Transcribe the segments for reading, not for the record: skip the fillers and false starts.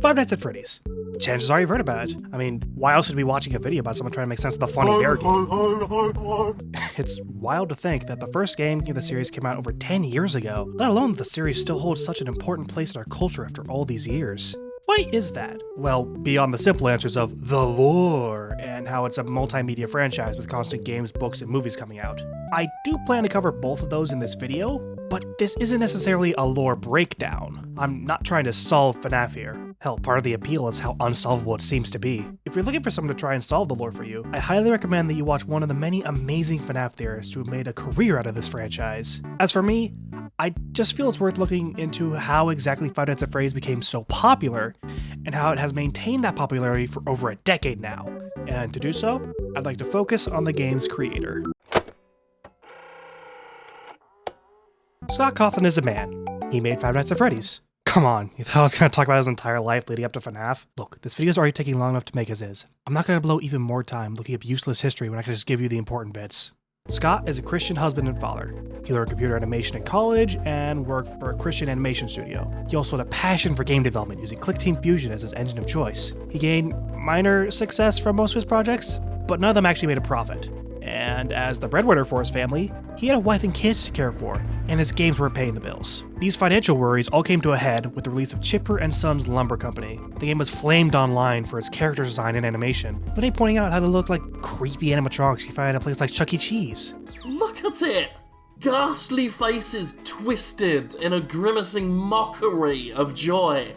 Five Nights at Freddy's. Chances are you've heard about it. I mean, why else would we be watching a video about someone trying to make sense of the funny bear game? It's wild to think that the first game in the series came out over 10 years ago, let alone that the series still holds such an important place in our culture after all these years. Why is that? Well, beyond the simple answers of the lore and how it's a multimedia franchise with constant games, books, and movies coming out. I do plan to cover both of those in this video, but this isn't necessarily a lore breakdown. I'm not trying to solve FNAF here. Hell, part of the appeal is how unsolvable it seems to be. If you're looking for someone to try and solve the lore for you, I highly recommend that you watch one of the many amazing FNAF theorists who have made a career out of this franchise. As for me, I just feel it's worth looking into how exactly Five Nights at Freddy's became so popular, and how it has maintained that popularity for over a decade now. And to do so, I'd like to focus on the game's creator. Scott Cawthon is a man. He made Five Nights at Freddy's. Come on, you thought I was going to talk about his entire life leading up to FNAF? Look, this video is already taking long enough to make as is. I'm not going to blow even more time looking up useless history when I can just give you the important bits. Scott is a Christian husband and father. He learned computer animation in college and worked for a Christian animation studio. He also had a passion for game development, using ClickTeam Fusion as his engine of choice. He gained minor success from most of his projects, but none of them actually made a profit. And as the breadwinner for his family, he had a wife and kids to care for, and his games weren't paying the bills. These financial worries all came to a head with the release of Chipper & Sons Lumber Company. The game was flamed online for its character design and animation, with they pointing out how they look like creepy animatronics you find at a place like Chuck E. Cheese. Look at it! Ghastly faces twisted in a grimacing mockery of joy.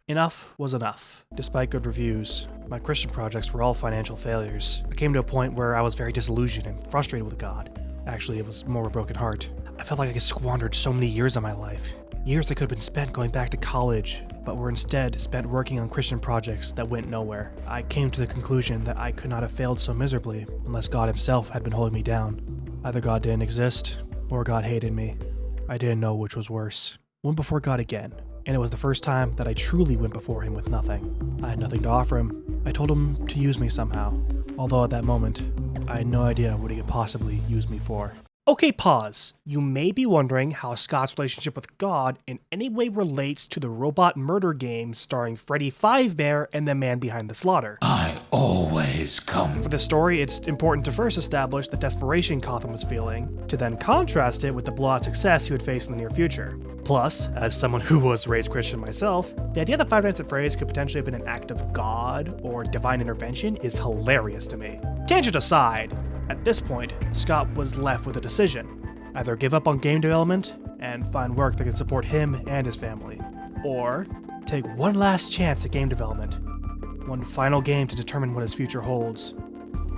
Enough was enough. Despite good reviews, my Christian projects were all financial failures. I came to a point where I was very disillusioned and frustrated with God. Actually, it was more of a broken heart. I felt like I had squandered so many years of my life. Years that could have been spent going back to college, but were instead spent working on Christian projects that went nowhere. I came to the conclusion that I could not have failed so miserably unless God himself had been holding me down. Either God didn't exist, or God hated me. I didn't know which was worse. Went before God again, and it was the first time that I truly went before him with nothing. I had nothing to offer him. I told him to use me somehow, although at that moment, I had no idea what he could possibly use me for. Okay, pause. You may be wondering how Scott's relationship with God in any way relates to the robot murder game starring Freddy Fazbear and the man behind the slaughter. I always come. For this story, it's important to first establish the desperation Cawthon was feeling, to then contrast it with the blowout success he would face in the near future. Plus, as someone who was raised Christian myself, the idea that Five Nights at Freddy's could potentially have been an act of God or divine intervention is hilarious to me. Tangent aside, at this point, Scott was left with a decision. Either give up on game development and find work that could support him and his family, or take one last chance at game development, one final game to determine what his future holds,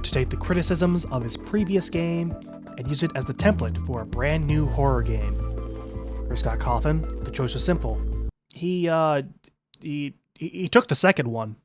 to take the criticisms of his previous game and use it as the template for a brand new horror game. For Scott Cawthon, the choice was simple. He took the second one.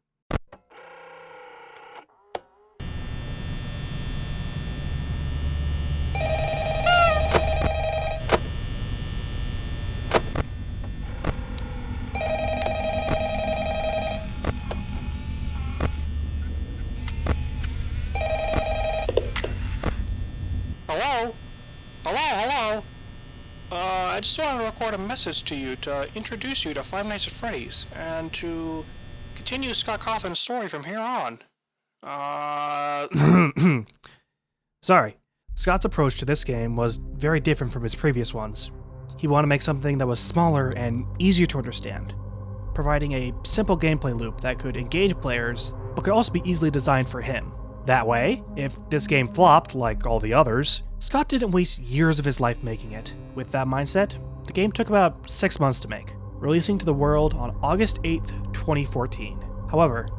Hello? I just wanted to record a message to you to introduce you to Five Nights at Freddy's, and to continue Scott Cawthon's story from here on. Sorry. Scott's approach to this game was very different from his previous ones. He wanted to make something that was smaller and easier to understand, providing a simple gameplay loop that could engage players, but could also be easily designed for him. That way, if this game flopped like all the others, Scott didn't waste years of his life making it. With that mindset, the game took about 6 months to make, releasing to the world on August 8th, 2014. However,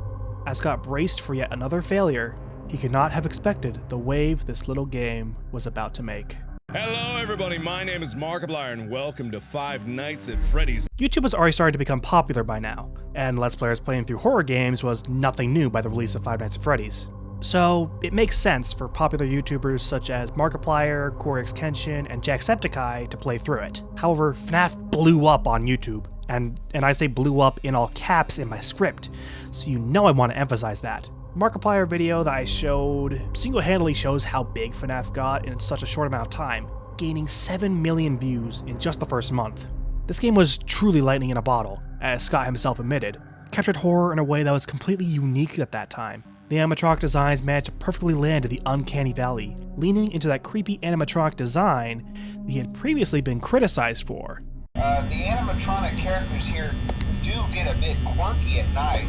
as Scott braced for yet another failure, he could not have expected the wave this little game was about to make. Hello everybody, my name is Markiplier and welcome to Five Nights at Freddy's. YouTube was already starting to become popular by now, and Let's Players playing through horror games was nothing new by the release of Five Nights at Freddy's. So, it makes sense for popular YouTubers such as Markiplier, Corix Kenshin, and Jacksepticeye to play through it. However, FNAF blew up on YouTube, and I say blew up in all caps in my script, so you know I want to emphasize that. Markiplier video that I showed single-handedly shows how big FNAF got in such a short amount of time, gaining 7 million views in just the first month. This game was truly lightning in a bottle, as Scott himself admitted, captured horror in a way that was completely unique at that time. The animatronic designs managed to perfectly land in the uncanny valley, leaning into that creepy animatronic design that he had previously been criticized for. The animatronic characters here do get a bit quirky at night.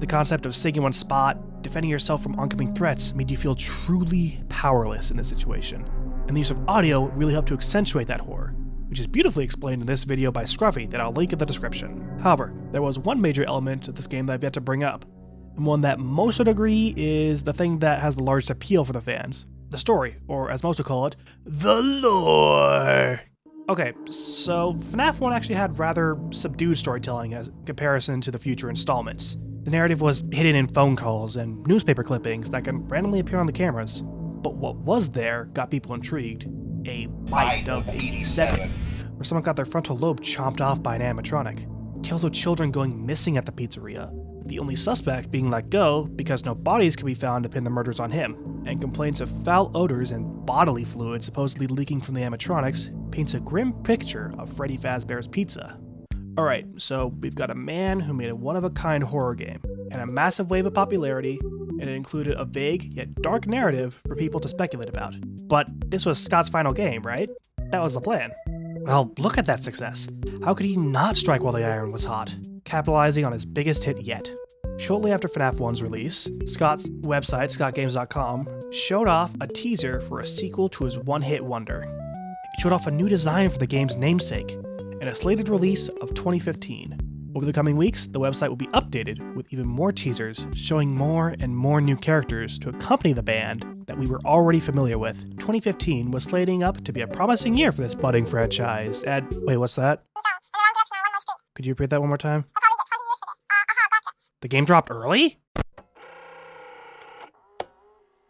The concept of staying in one spot, defending yourself from oncoming threats, made you feel truly powerless in this situation. And the use of audio really helped to accentuate that horror, which is beautifully explained in this video by Scruffy that I'll link in the description. However, there was one major element of this game that I've yet to bring up, and one that most would agree is the thing that has the largest appeal for the fans. The story, or as most would call it, the lore. Okay, so FNAF 1 actually had rather subdued storytelling as comparison to the future installments. The narrative was hidden in phone calls and newspaper clippings that can randomly appear on the cameras. But what was there got people intrigued. A bite of 87, where someone got their frontal lobe chomped off by an animatronic. Tales of children going missing at the pizzeria, with the only suspect being let go because no bodies could be found to pin the murders on him, and complaints of foul odors and bodily fluids supposedly leaking from the animatronics paints a grim picture of Freddy Fazbear's Pizza. Alright, so we've got a man who made a one-of-a-kind horror game, and a massive wave of popularity, and it included a vague yet dark narrative for people to speculate about. But this was Scott's final game, right? That was the plan. Well, look at that success. How could he not strike while the iron was hot, capitalizing on his biggest hit yet? Shortly after FNAF 1's release, Scott's website, scottgames.com, showed off a teaser for a sequel to his one-hit wonder. It showed off a new design for the game's namesake, and a slated release of 2015. Over the coming weeks, the website will be updated with even more teasers showing more and more new characters to accompany the band that we were already familiar with. 2015 was slating up to be a promising year for this budding franchise, and wait, what's that? Could you repeat that one more time? The game dropped early?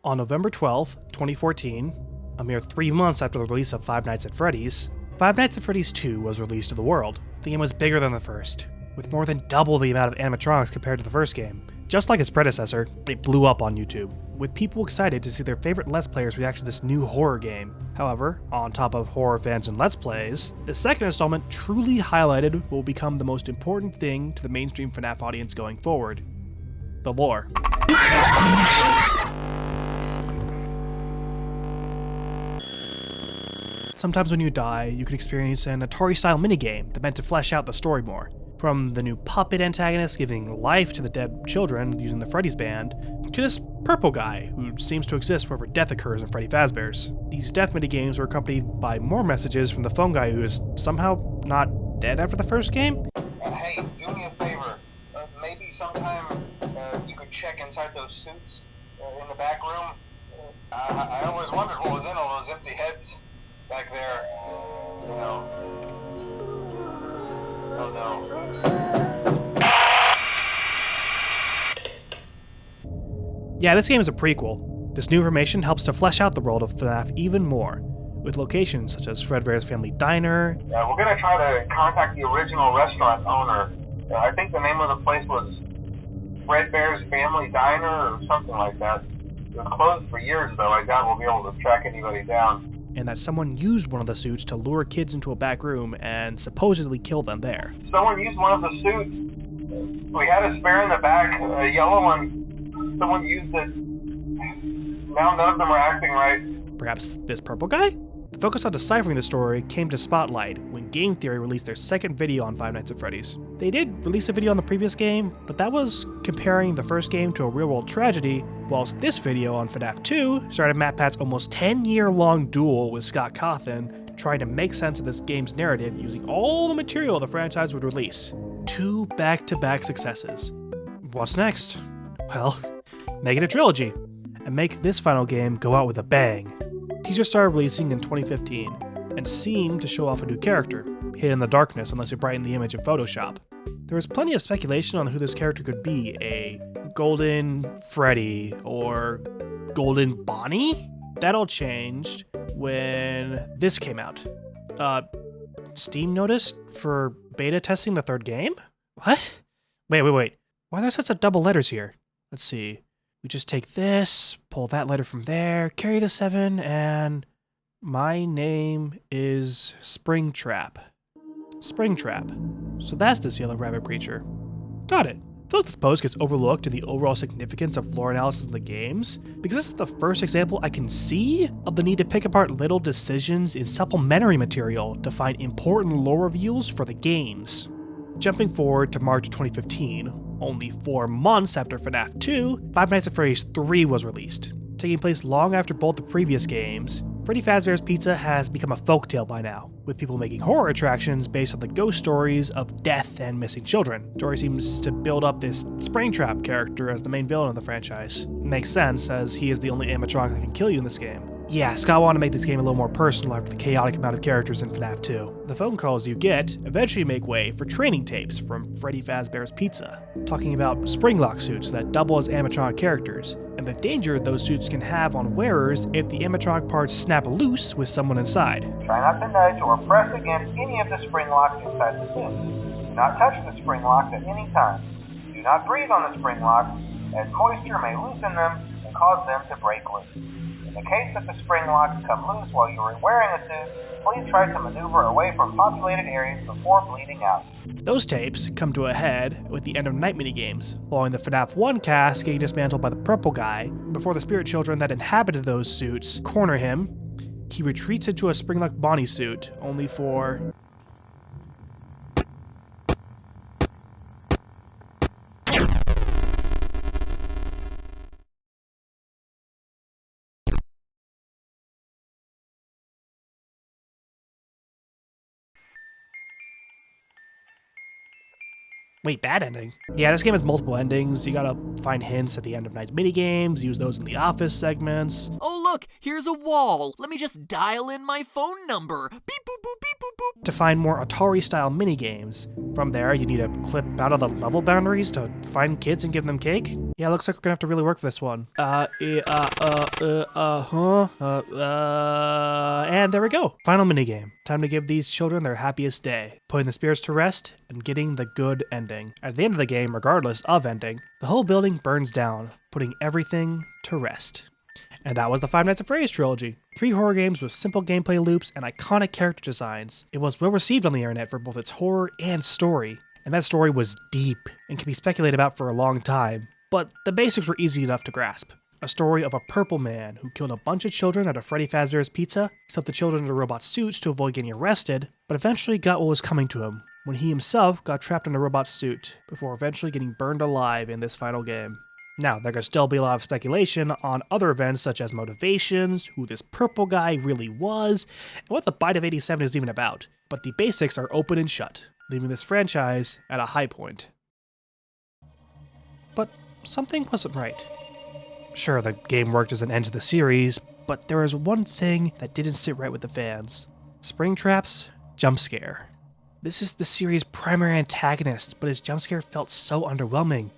On November 12th, 2014, a mere 3 months after the release of Five Nights at Freddy's, Five Nights at Freddy's 2 was released to the world. The game was bigger than the first, with more than double the amount of animatronics compared to the first game. Just like its predecessor, it blew up on YouTube, with people excited to see their favorite Let's Players react to this new horror game. However, on top of horror fans and Let's Plays, the second installment truly highlighted what will become the most important thing to the mainstream FNAF audience going forward: the lore. Sometimes when you die, you can experience an Atari-style minigame that meant to flesh out the story more. From the new puppet antagonist giving life to the dead children using the Freddy's band, to this purple guy who seems to exist wherever death occurs in Freddy Fazbear's. These death minigames were accompanied by more messages from the phone guy who is somehow not dead after the first game. Hey, do me a favor. Maybe sometime you could check inside those suits in the back room. I always wondered what was in all those empty heads back there. You know. Oh no. Yeah, this game is a prequel. This new information helps to flesh out the world of FNAF even more, with locations such as Fredbear's Family Diner. We're gonna try to contact the original restaurant owner. I think the name of the place was Fredbear's Family Diner or something like that. It was closed for years though. I doubt we'll be able to track anybody down. And that someone used one of the suits to lure kids into a back room and supposedly kill them there. Someone used one of the suits. We had a spare in the back, a yellow one. Someone used it. Now none of them are acting right. Perhaps this purple guy? The focus on deciphering the story came to spotlight when Game Theory released their second video on Five Nights at Freddy's. They did release a video on the previous game, but that was comparing the first game to a real-world tragedy, whilst this video on FNAF 2 started Matpat's almost 10-year-long duel with Scott Cawthon, trying to make sense of this game's narrative using all the material the franchise would release. 2 back-to-back successes. What's next? Well, make it a trilogy, and make this final game go out with a bang. Teasers started releasing in 2015, and seemed to show off a new character, hidden in the darkness unless you brighten the image in Photoshop. There was plenty of speculation on who this character could be, a Golden Freddy or Golden Bonnie? That all changed when this came out. Steam noticed for beta testing the third game? What? Wait. Why are there such double letters here? Let's see. We just take this, pull that letter from there, carry the 7, and my name is Springtrap. Springtrap. So that's this yellow rabbit creature. Got it. I feel like this post gets overlooked in the overall significance of lore analysis in the games, because this is the first example I can see of the need to pick apart little decisions in supplementary material to find important lore reveals for the games. Jumping forward to March 2015, only 4 months after FNAF 2, Five Nights at Freddy's 3 was released. Taking place long after both the previous games, Freddy Fazbear's Pizza has become a folktale by now, with people making horror attractions based on the ghost stories of death and missing children. The story seems to build up this Springtrap character as the main villain of the franchise. Makes sense, as he is the only animatronic that can kill you in this game. Yeah, Scott wanted to make this game a little more personal after the chaotic amount of characters in FNAF 2. The phone calls you get eventually make way for training tapes from Freddy Fazbear's Pizza, talking about springlock suits that double as animatronic characters, and the danger those suits can have on wearers if the animatronic parts snap loose with someone inside. Try not to nudge or press against any of the spring locks inside the suit. Do not touch the spring locks at any time. Do not breathe on the spring locks, as moisture may loosen them and cause them to break loose. In the case that the spring locks come loose while you are wearing a suit, please try to maneuver away from populated areas before bleeding out. Those tapes come to a head with the end of night minigames, following the FNAF 1 cast getting dismantled by the purple guy. Before the spirit children that inhabited those suits corner him, he retreats into a springlock Bonnie suit, only for... Wait, bad ending? Yeah, this game has multiple endings. You gotta find hints at the end of night minigames, use those in the office segments. Oh look, here's a wall. Let me just dial in my phone number. Beep boop boop beep boop boop. To find more Atari-style minigames. From there, you need to clip out of the level boundaries to find kids and give them cake. Yeah, looks like we're gonna have to really work for this one. And there we go. Final minigame. Time to give these children their happiest day, putting the spirits to rest and getting the good ending. At the end of the game, regardless of ending, the whole building burns down, putting everything to rest. And that was the Five Nights at Freddy's trilogy. 3 horror games with simple gameplay loops and iconic character designs. It was well received on the internet for both its horror and story, and that story was deep and can be speculated about for a long time. But the basics were easy enough to grasp. A story of a purple man who killed a bunch of children at a Freddy Fazbear's Pizza, set the children into robot suits to avoid getting arrested, but eventually got what was coming to him when he himself got trapped in a robot suit, before eventually getting burned alive in this final game. Now, there could still be a lot of speculation on other events such as motivations, who this purple guy really was, and what the Bite of 87 is even about, but the basics are open and shut, leaving this franchise at a high point. But something wasn't right. Sure, the game worked as an end to the series, but there was one thing that didn't sit right with the fans. Springtrap's Jumpscare. This is the series' primary antagonist, but his jumpscare felt so underwhelming.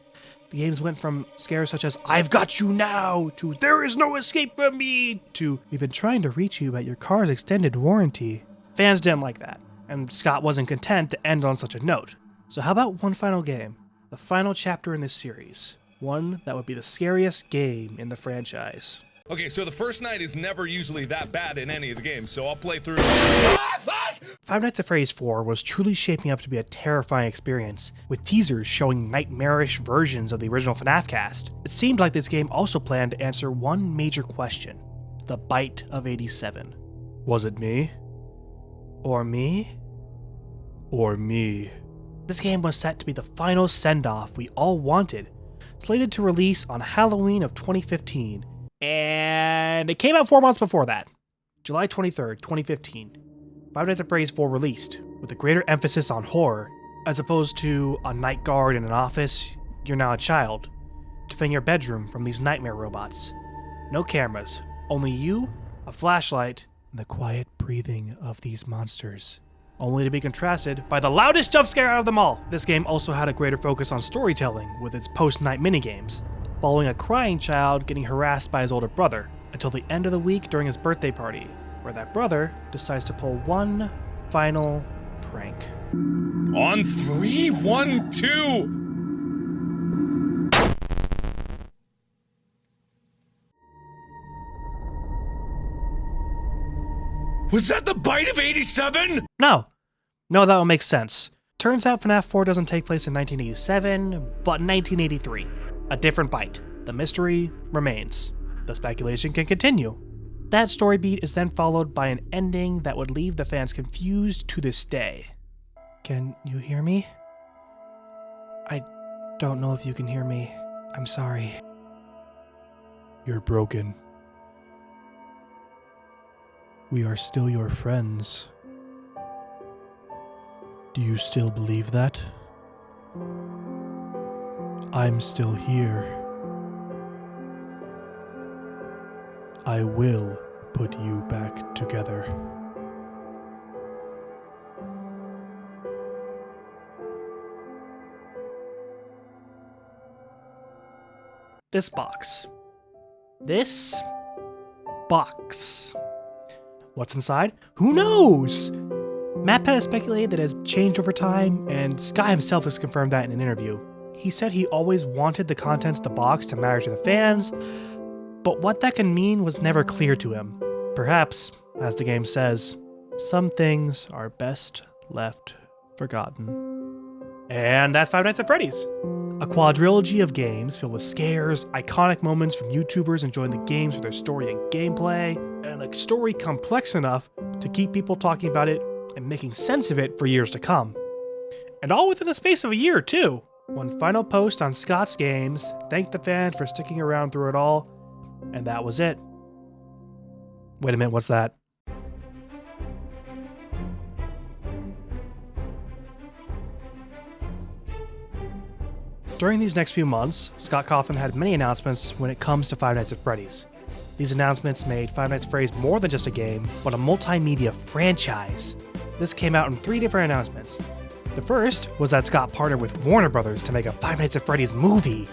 The games went from scares such as, "I've got you now," to "There is no escape from me," to "We've been trying to reach you about your car's extended warranty." Fans didn't like that, and Scott wasn't content to end on such a note. So how about one final game? The final chapter in this series. One that would be the scariest game in the franchise. Okay, so the first night is never usually that bad in any of the games, so I'll play through. Five Nights at Freddy's 4 was truly shaping up to be a terrifying experience, with teasers showing nightmarish versions of the original FNAF cast. It seemed like this game also planned to answer one major question: the Bite of 87. Was it me? Or me? Or me? This game was set to be the final send-off we all wanted, slated to release on Halloween of 2015. And it came out 4 months before that. July 23rd, 2015. Five Nights at Freddy's 4 released, with a greater emphasis on horror. As opposed to a night guard in an office, you're now a child, defending your bedroom from these nightmare robots. No cameras, only you, a flashlight, and the quiet breathing of these monsters. Only to be contrasted by the loudest jump scare out of them all. This game also had a greater focus on storytelling with its post-night minigames, following a crying child getting harassed by his older brother, until the end of the week during his birthday party, where that brother decides to pull one final prank. On 3, 1, 2. Was that the Bite of 87? No, No, that would make sense. Turns out FNAF 4 doesn't take place in 1987, but in 1983. A different bite. The mystery remains. The speculation can continue. That story beat is then followed by an ending that would leave the fans confused to this day. Can you hear me? I don't know if you can hear me. I'm sorry. You're broken. We are still your friends. Do you still believe that? I'm still here. I will put you back together. This box. What's inside? Who knows? Matpat has speculated that it has changed over time, and Scott himself has confirmed that in an interview. He said he always wanted the contents of the box to matter to the fans, but what that can mean was never clear to him. Perhaps, as the game says, some things are best left forgotten. And that's Five Nights at Freddy's. A quadrilogy of games filled with scares, iconic moments from YouTubers enjoying the games for their story and gameplay, and a story complex enough to keep people talking about it and making sense of it for years to come. And all within the space of a year, too. One final post on Scott's Games thanked the fans for sticking around through it all, and that was it. Wait a minute, what's that? During these next few months, Scott Cawthon had many announcements when it comes to Five Nights at Freddy's. These announcements made Five Nights at Freddy's more than just a game, but a multimedia franchise. This came out in 3 different announcements. The first was that Scott partnered with Warner Brothers to make a Five Nights at Freddy's movie.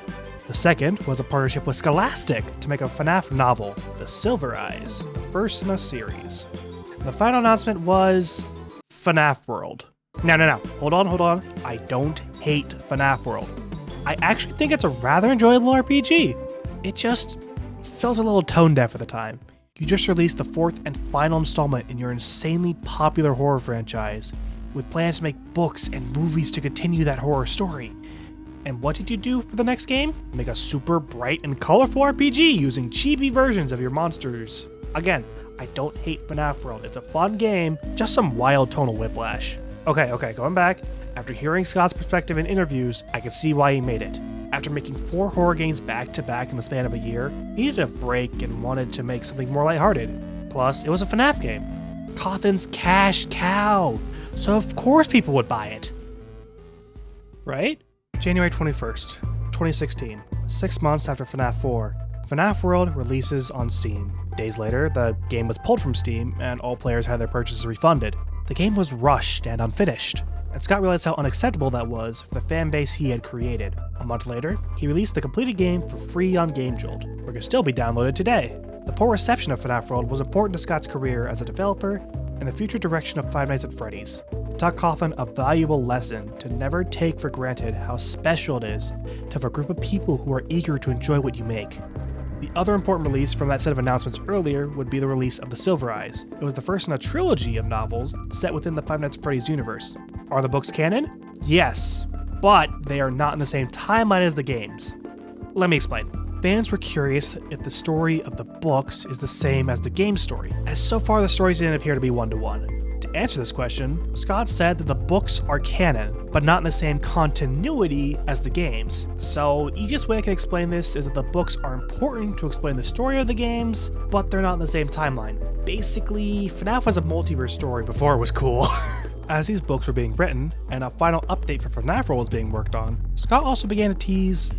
The second was a partnership with Scholastic to make a FNAF novel, The Silver Eyes, the first in a series. The final announcement was FNAF World. No. Hold on. I don't hate FNAF World. I actually think it's a rather enjoyable RPG. It just felt a little tone deaf at the time. You just released the 4th and final installment in your insanely popular horror franchise, with plans to make books and movies to continue that horror story. And what did you do for the next game? Make a super bright and colorful RPG using chibi versions of your monsters. Again, I don't hate FNAF World. It's a fun game, just some wild tonal whiplash. Okay, going back. After hearing Scott's perspective in interviews, I could see why he made it. After making 4 horror games back to back in the span of a year, he needed a break and wanted to make something more lighthearted. Plus, it was a FNAF game. Cawthon's cash cow, so of course people would buy it. Right? January 21st, 2016, 6 months after FNAF 4, FNAF World releases on Steam. Days later, the game was pulled from Steam and all players had their purchases refunded. The game was rushed and unfinished, and Scott realized how unacceptable that was for the fan base he had created. A month later, he released the completed game for free on GameJolt, where it can still be downloaded today. The poor reception of FNAF World was important to Scott's career as a developer and the future direction of Five Nights at Freddy's. It taught Cawthon a valuable lesson to never take for granted how special it is to have a group of people who are eager to enjoy what you make. The other important release from that set of announcements earlier would be the release of The Silver Eyes. It was the first in a trilogy of novels set within the Five Nights at Freddy's universe. Are the books canon? Yes, but they are not in the same timeline as the games. Let me explain. Fans were curious if the story of the books is the same as the game story, as so far the stories didn't appear to be one-to-one. To answer this question, Scott said that the books are canon, but not in the same continuity as the games. So, the easiest way I can explain this is that the books are important to explain the story of the games, but they're not in the same timeline. Basically, FNAF was a multiverse story before it was cool. As these books were being written, and a final update for FNAF World was being worked on, Scott also began to tease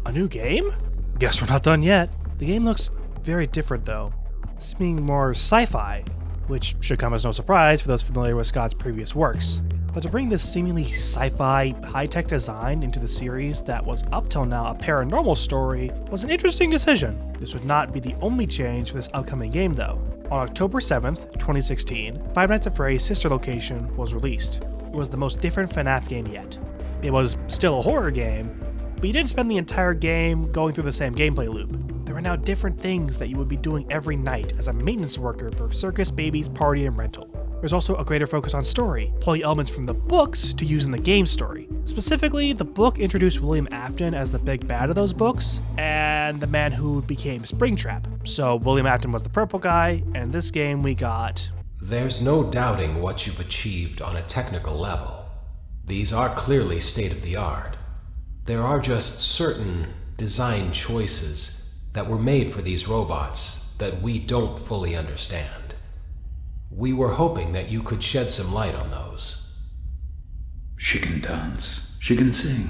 a new game? Guess we're not done yet. The game looks very different though, seeming more sci-fi, which should come as no surprise for those familiar with Scott's previous works. But to bring this seemingly sci-fi, high-tech design into the series that was up till now a paranormal story was an interesting decision. This would not be the only change for this upcoming game though. On October 7th, 2016, Five Nights at Freddy's sister location was released. It was the most different FNAF game yet. It was still a horror game, but you didn't spend the entire game going through the same gameplay loop. There were now different things that you would be doing every night as a maintenance worker for Circus Baby's Party and Rental. There's also a greater focus on story, pulling elements from the books to use in the game story. Specifically, the book introduced William Afton as the big bad of those books, and the man who became Springtrap. So William Afton was the purple guy, and in this game we got... There's no doubting what you've achieved on a technical level. These are clearly state-of-the-art. There are just certain design choices that were made for these robots that we don't fully understand. We were hoping that you could shed some light on those. She can dance. She can sing.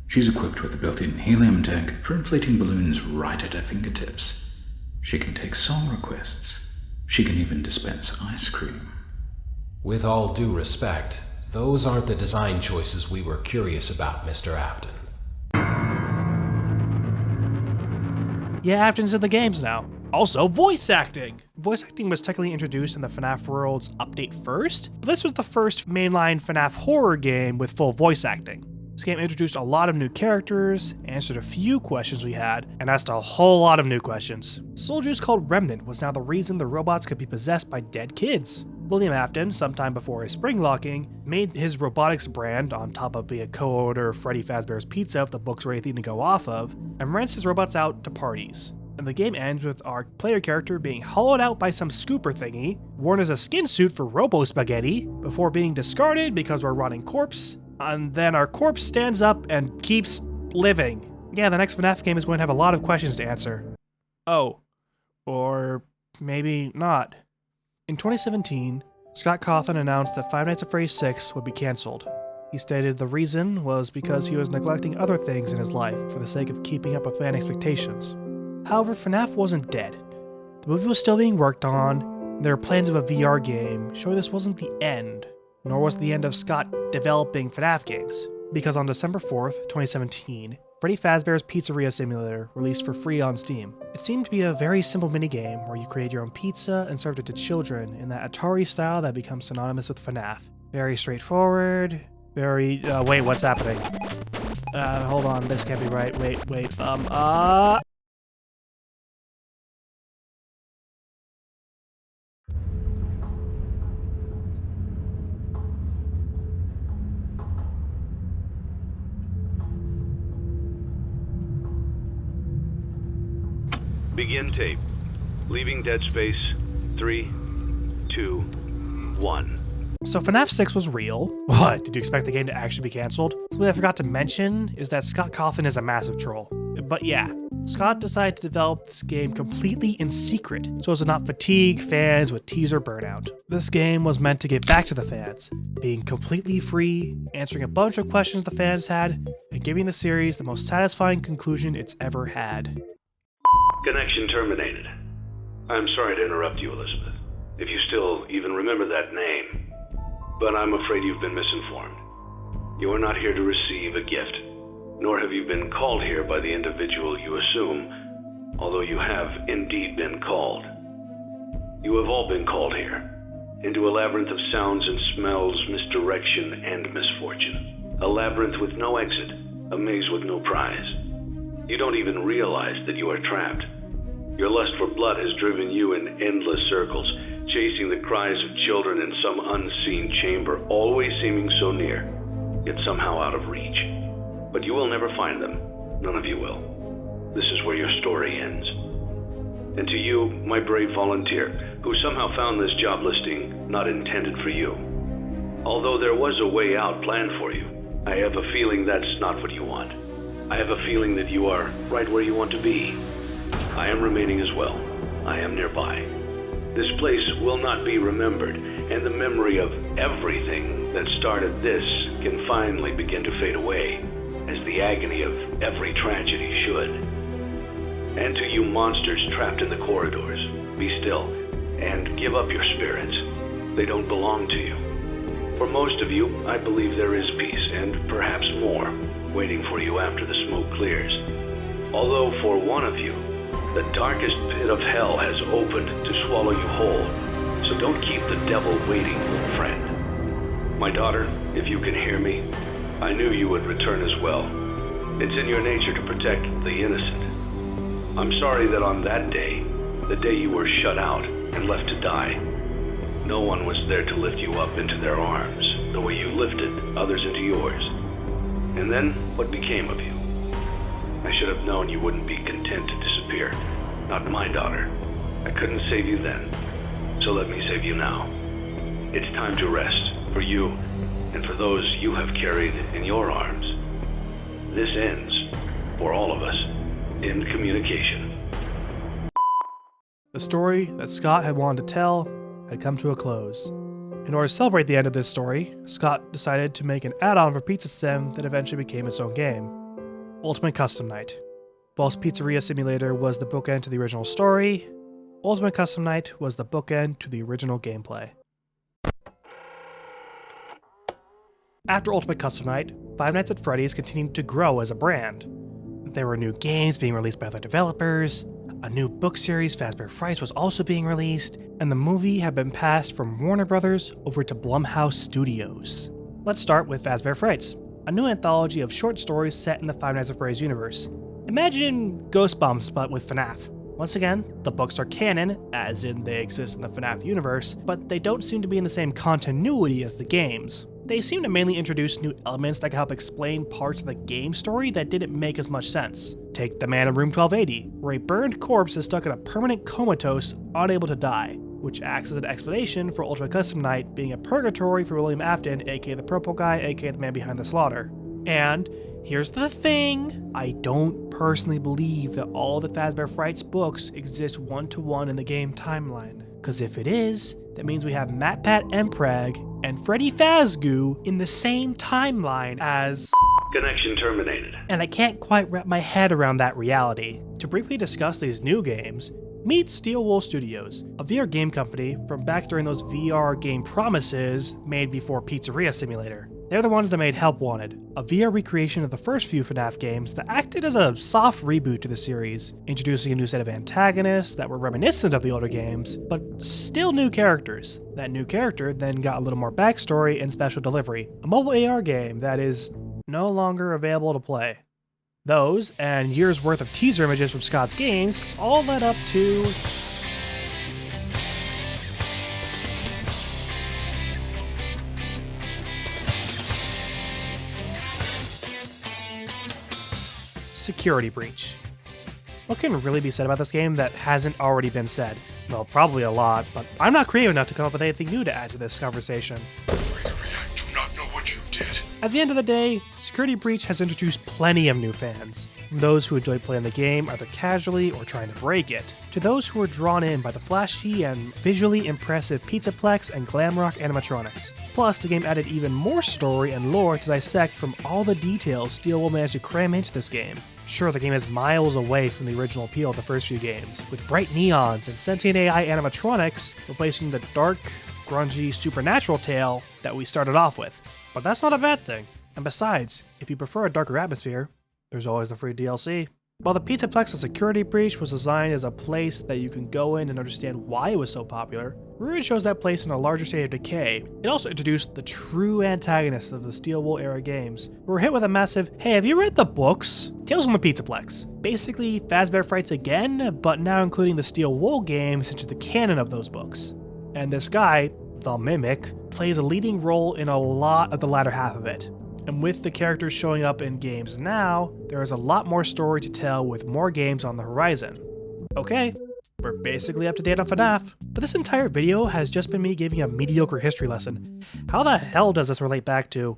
She's equipped with a built-in helium tank for inflating balloons right at her fingertips. She can take song requests. She can even dispense ice cream. With all due respect, those aren't the design choices we were curious about, Mr. Afton. Yeah, Afton's in the games now. Also, voice acting! Voice acting was technically introduced in the FNAF Worlds update first, but this was the first mainline FNAF horror game with full voice acting. This game introduced a lot of new characters, answered a few questions we had, and asked a whole lot of new questions. Soul Juice called Remnant was now the reason the robots could be possessed by dead kids. William Afton, sometime before his spring locking, made his robotics brand on top of being a co-order of Freddy Fazbear's Pizza if the books were anything to go off of, and rents his robots out to parties. And the game ends with our player character being hollowed out by some scooper thingy, worn as a skin suit for Robo Spaghetti, before being discarded because we're rotting corpse, and then our corpse stands up and keeps living. Yeah, the next FNAF game is going to have a lot of questions to answer. Oh. Or maybe not. In 2017, Scott Cawthon announced that Five Nights at Freddy's 6 would be cancelled. He stated the reason was because he was neglecting other things in his life for the sake of keeping up with fan expectations. However, FNAF wasn't dead. The movie was still being worked on, and there were plans of a VR game showing this wasn't the end, nor was the end of Scott developing FNAF games. Because on December 4th, 2017, Freddy Fazbear's Pizzeria Simulator released for free on Steam. It seemed to be a very simple minigame where you create your own pizza and served it to children in that Atari style that becomes synonymous with FNAF. Very straightforward, very... wait, what's happening? Hold on, this can't be right. Wait, Begin tape. Leaving dead space. 3, 2, 1. So FNAF 6 was real. What? Did you expect the game to actually be cancelled? Something I forgot to mention is that Scott Cawthon is a massive troll. But yeah, Scott decided to develop this game completely in secret so as to not fatigue fans with teaser burnout. This game was meant to get back to the fans, being completely free, answering a bunch of questions the fans had, and giving the series the most satisfying conclusion it's ever had. Connection terminated. I'm sorry to interrupt you, Elizabeth, if you still even remember that name. But I'm afraid you've been misinformed. You are not here to receive a gift, nor have you been called here by the individual you assume, although you have indeed been called. You have all been called here, into a labyrinth of sounds and smells, misdirection, and misfortune. A labyrinth with no exit, a maze with no prize. You don't even realize that you are trapped. Your lust for blood has driven you in endless circles, chasing the cries of children in some unseen chamber, always seeming so near, yet somehow out of reach. But you will never find them. None of you will. This is where your story ends. And to you, my brave volunteer, who somehow found this job listing not intended for you. Although there was a way out planned for you, I have a feeling that's not what you want. I have a feeling that you are right where you want to be. I am remaining as well. I am nearby. This place will not be remembered, and the memory of everything that started this can finally begin to fade away, as the agony of every tragedy should. And to you monsters trapped in the corridors, be still, and give up your spirits. They don't belong to you. For most of you, I believe there is peace, and perhaps more, waiting for you after the smoke clears. Although for one of you, the darkest pit of hell has opened to swallow you whole. So don't keep the devil waiting, friend. My daughter, if you can hear me, I knew you would return as well. It's in your nature to protect the innocent. I'm sorry that on that day, the day you were shut out and left to die, No one was there to lift you up into their arms, the way you lifted others into yours. And then, what became of you? I should have known you wouldn't be content to disappear. Not my daughter. I couldn't save you then, so let me save you now. It's time to rest, for you, and for those you have carried in your arms. This ends, for all of us, in communication. The story that Scott had wanted to tell had come to a close. In order to celebrate the end of this story, Scott decided to make an add-on for Pizza Sim that eventually became its own game, Ultimate Custom Night. Whilst Pizzeria Simulator was the bookend to the original story, Ultimate Custom Night was the bookend to the original gameplay. After Ultimate Custom Night, Five Nights at Freddy's continued to grow as a brand. There were new games being released by other developers, a new book series, Fazbear Frights, was also being released, and the movie had been passed from Warner Brothers over to Blumhouse Studios. Let's start with Fazbear Frights, a new anthology of short stories set in the Five Nights at Freddy's universe. Imagine Ghostbumps, but with FNAF. Once again, the books are canon, as in they exist in the FNAF universe, but they don't seem to be in the same continuity as the games. They seem to mainly introduce new elements that can help explain parts of the game story that didn't make as much sense. Take the man in room 1280, where a burned corpse is stuck in a permanent comatose, unable to die, which acts as an explanation for Ultimate Custom Night being a purgatory for William Afton, aka the purple guy, aka the man behind the slaughter. And here's the thing, I don't personally believe that all the Fazbear Frights books exist one-to-one in the game timeline. Because if it is, that means we have Matpat Jumpscare and Freddy Fazgoo in the same timeline as... Connection terminated. And I can't quite wrap my head around that reality. To briefly discuss these new games, meet Steel Wool Studios, a VR game company from back during those VR game promises made before Pizzeria Simulator. They're the ones that made Help Wanted, a VR recreation of the first few FNAF games that acted as a soft reboot to the series, introducing a new set of antagonists that were reminiscent of the older games, but still new characters. That new character then got a little more backstory and special delivery, a mobile AR game that is no longer available to play. Those, and years worth of teaser images from Scott's games, all led up to... Security Breach. What can really be said about this game that hasn't already been said? Well, probably a lot, but I'm not creative enough to come up with anything new to add to this conversation. Gregory, I do not know what you did. At the end of the day, Security Breach has introduced plenty of new fans. From those who enjoy playing the game either casually or trying to break it, to those who are drawn in by the flashy and visually impressive Pizzaplex and Glamrock animatronics. Plus, the game added even more story and lore to dissect from all the details Steel will manage to cram into this game. Sure, the game is miles away from the original appeal of the first few games, with bright neons and sentient AI animatronics replacing the dark, grungy, supernatural tale that we started off with. But that's not a bad thing. And besides, if you prefer a darker atmosphere, there's always the free DLC. While the Pizzaplex and Security Breach was designed as a place that you can go in and understand why it was so popular, Ruin shows that place in a larger state of decay. It also introduced the true antagonists of the Steel Wool era games, who were hit with a massive, "Hey, have you read the books?" Tales from the Pizzaplex. Basically, Fazbear Frights again, but now including the Steel Wool games into the canon of those books. And this guy, the Mimic, plays a leading role in a lot of the latter half of it. And with the characters showing up in games now, there is a lot more story to tell with more games on the horizon. Okay, we're basically up to date on FNAF, but this entire video has just been me giving a mediocre history lesson. How the hell does this relate back to...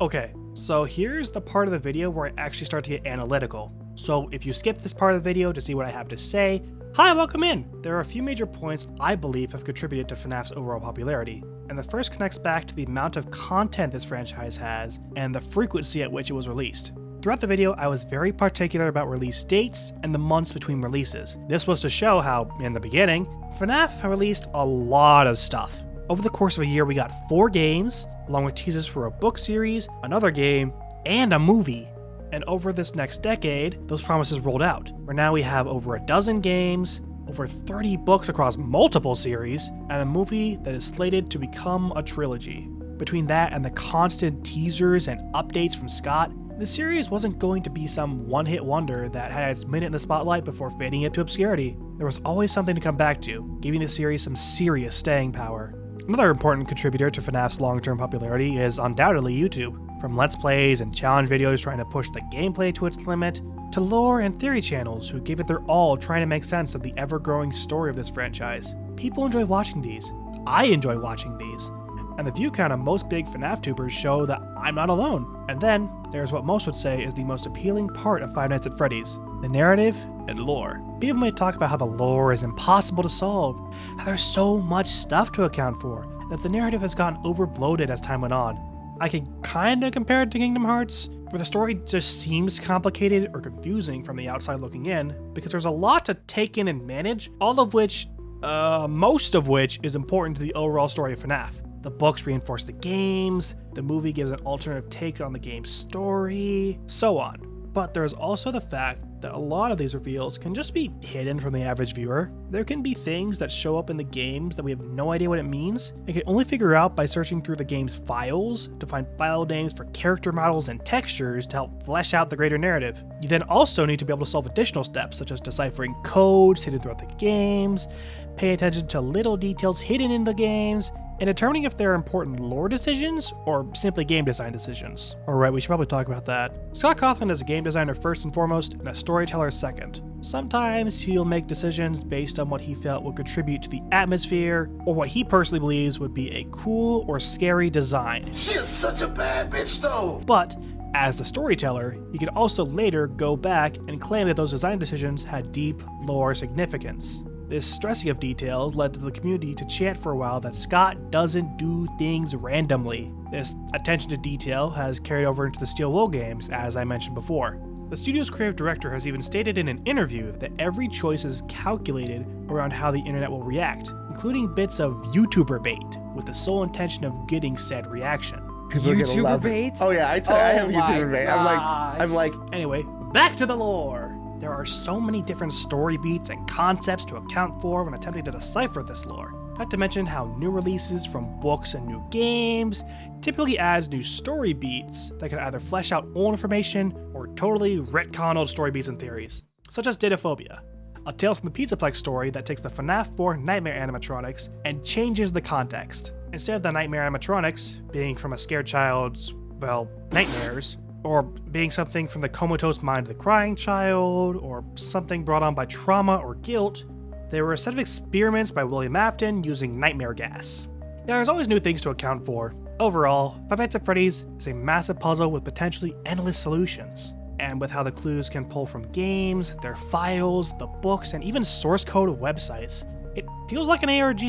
Okay, so here's the part of the video where I actually start to get analytical. So if you skip this part of the video to see what I have to say, hi, welcome in! There are a few major points I believe have contributed to FNAF's overall popularity, and the first connects back to the amount of content this franchise has and the frequency at which it was released. Throughout the video, I was very particular about release dates and the months between releases. This was to show how, in the beginning, FNAF released a lot of stuff. Over the course of a year, we got 4 games, along with teasers for a book series, another game, and a movie. And over this next decade, those promises rolled out, where now we have over a dozen games, over 30 books across multiple series, and a movie that is slated to become a trilogy. Between that and the constant teasers and updates from Scott, The series wasn't going to be some one-hit wonder that had its minute in the spotlight before fading into obscurity. There was always something to come back to, giving the series some serious staying power. Another important contributor to FNAF's long-term popularity is undoubtedly YouTube. From Let's Plays and challenge videos trying to push the gameplay to its limit, to lore and theory channels who gave it their all trying to make sense of the ever-growing story of this franchise. People enjoy watching these. I enjoy watching these. And the view count of most big FNAF tubers show that I'm not alone. And then, there's what most would say is the most appealing part of Five Nights at Freddy's, the narrative and lore. People may talk about how the lore is impossible to solve, how there's so much stuff to account for, that the narrative has gotten overbloated as time went on. I could kinda compare it to Kingdom Hearts, where the story just seems complicated or confusing from the outside looking in, because there's a lot to take in and manage, all of which, most of which is important to the overall story of FNAF. The books reinforce the games, the movie gives an alternative take on the game's story, so on. But there's also the fact that a lot of these reveals can just be hidden from the average viewer. There can be things that show up in the games that we have no idea what it means, and can only figure out by searching through the game's files to find file names for character models and textures to help flesh out the greater narrative. You then also need to be able to solve additional steps, such as deciphering codes hidden throughout the games, paying attention to little details hidden in the games, and determining if there are important lore decisions or simply game design decisions. Alright, we should probably talk about that. Scott Cawthon is a game designer first and foremost, and a storyteller second. Sometimes he'll make decisions based on what he felt would contribute to the atmosphere, or what he personally believes would be a cool or scary design. She is such a bad bitch though! But, as the storyteller, he could also later go back and claim that those design decisions had deep lore significance. This stressing of details led to the community to chant for a while that Scott doesn't do things randomly. This attention to detail has carried over into the Steel Wool games, as I mentioned before. The studio's creative director has even stated in an interview that every choice is calculated around how the internet will react, including bits of YouTuber bait, with the sole intention of getting said reaction. People YouTuber bait? Oh yeah, I have YouTuber bait. I'm like. Anyway, back to the lore. There are so many different story beats and concepts to account for when attempting to decipher this lore. Not to mention how new releases from books and new games typically adds new story beats that can either flesh out old information or totally retcon old story beats and theories, such as Dataphobia, a Tales from the Pizzaplex story that takes the FNAF 4 nightmare animatronics and changes the context. Instead of the nightmare animatronics being from a scared child's, well, nightmares, or being something from the comatose mind of the crying child, or something brought on by trauma or guilt, they were a set of experiments by William Afton using nightmare gas. There's always new things to account for. Overall, Five Nights at Freddy's is a massive puzzle with potentially endless solutions. And with how the clues can pull from games, their files, the books, and even source code of websites, it feels like an ARG,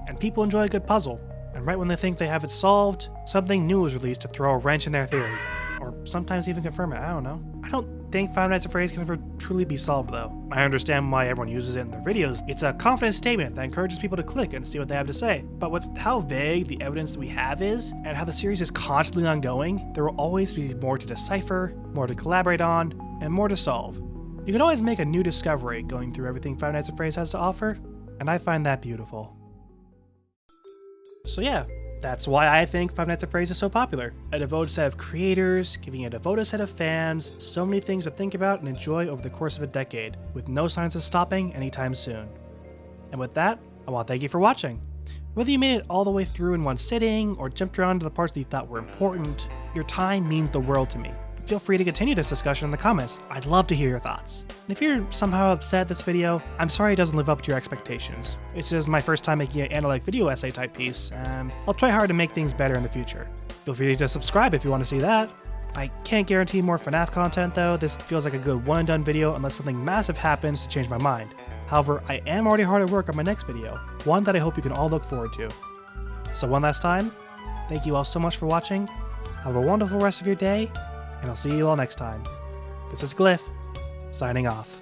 and people enjoy a good puzzle. And right when they think they have it solved, something new is released to throw a wrench in their theory. Or sometimes even confirm it, I don't know. I don't think Five Nights at Freddy's can ever truly be solved though. I understand why everyone uses it in their videos. It's a confident statement that encourages people to click and see what they have to say. But with how vague the evidence that we have is, and how the series is constantly ongoing, there will always be more to decipher, more to collaborate on, and more to solve. You can always make a new discovery going through everything Five Nights at Freddy's has to offer, and I find that beautiful. So yeah, that's why I think Five Nights at Freddy's is so popular. A devoted set of creators, giving a devoted set of fans so many things to think about and enjoy over the course of a decade, with no signs of stopping anytime soon. And with that, I want to thank you for watching. Whether you made it all the way through in one sitting, or jumped around to the parts that you thought were important, your time means the world to me. Feel free to continue this discussion in the comments. I'd love to hear your thoughts. And if you're somehow upset at this video, I'm sorry it doesn't live up to your expectations. It's just my first time making an analytic video essay type piece, and I'll try hard to make things better in the future. Feel free to subscribe if you want to see that. I can't guarantee more FNAF content though. This feels like a good one and done video unless something massive happens to change my mind. However, I am already hard at work on my next video, one that I hope you can all look forward to. So one last time, thank you all so much for watching. Have a wonderful rest of your day, and I'll see you all next time. This is Glyph, signing off.